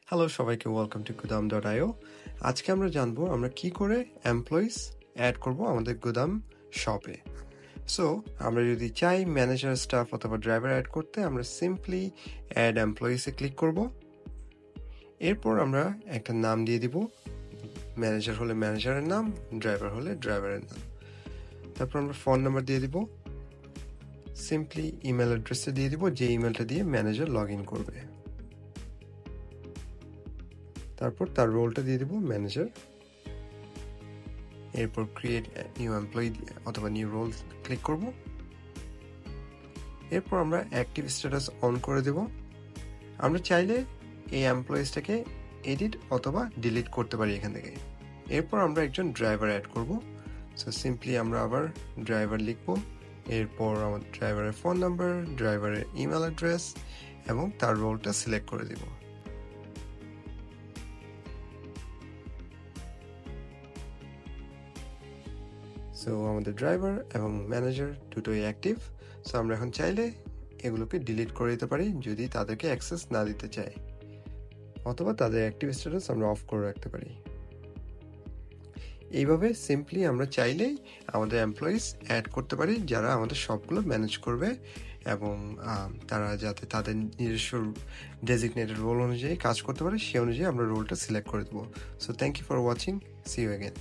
Hello সবাইকে, welcome to গুদাম.io। আজকে আমরা জানবো আমরা কি করে এমপ্লয়িজ অ্যাড করব আমাদের গুদাম শপে। সো আমরা যদি চাই ম্যানেজার, স্টাফ অথবা ড্রাইভার অ্যাড করতে, আমরা সিম্পলি অ্যাড এমপ্লয়িজে ক্লিক করব। এরপর আমরা একটা নাম দিয়ে দিব, ম্যানেজার হলে ম্যানেজারের নাম, ড্রাইভার হলে ড্রাইভারের নাম। তারপর আমরা ফোন নাম্বার দিয়ে দিব, সিম্পলি ইমেল অ্যাড্রেসটা দিয়ে দিব, যে ইমেলটা দিয়ে ম্যানেজার লগ ইন করবে। তারপর তার রোলটা দিয়ে দিব ম্যানেজার। এরপর ক্রিয়েট নিউ এমপ্লয়ি অথবা নিউ রোল ক্লিক করব। এরপর আমরা অ্যাক্টিভ স্ট্যাটাস অন করে দেব। আমরা চাইলে এই এমপ্লয়িজটাকে এডিট অথবা ডিলিট করতে পারি এখান থেকে। এরপর আমরা একজন ড্রাইভার অ্যাড করব। সো সিম্পলি আমরা আবার ড্রাইভার লিখব। এরপর আমার ড্রাইভারের ফোন নাম্বার, ড্রাইভারের ইমেল অ্যাড্রেস এবং তার রোলটা সিলেক্ট করে দেব। সো আমাদের ড্রাইভার এবং ম্যানেজার দুটোই অ্যাক্টিভ। সো আমরা এখন চাইলে এগুলোকে ডিলিট করে দিতে পারি যদি তাদেরকে অ্যাক্সেস না দিতে চাই, অথবা তাদের অ্যাক্টিভ স্ট্যাটাস আমরা অফ করে রাখতে পারি। এইভাবে সিম্পলি আমরা চাইলেই আমাদের এমপ্লয়িজ অ্যাড করতে পারি যারা আমাদের সবগুলো ম্যানেজ করবে, এবং তারা যাতে তাদের নিজস্ব ডেজিগনেটেড রোল অনুযায়ী কাজ করতে পারে, সে অনুযায়ী আমরা রোলটা সিলেক্ট করে দেবো। So thank you for watching, see you again.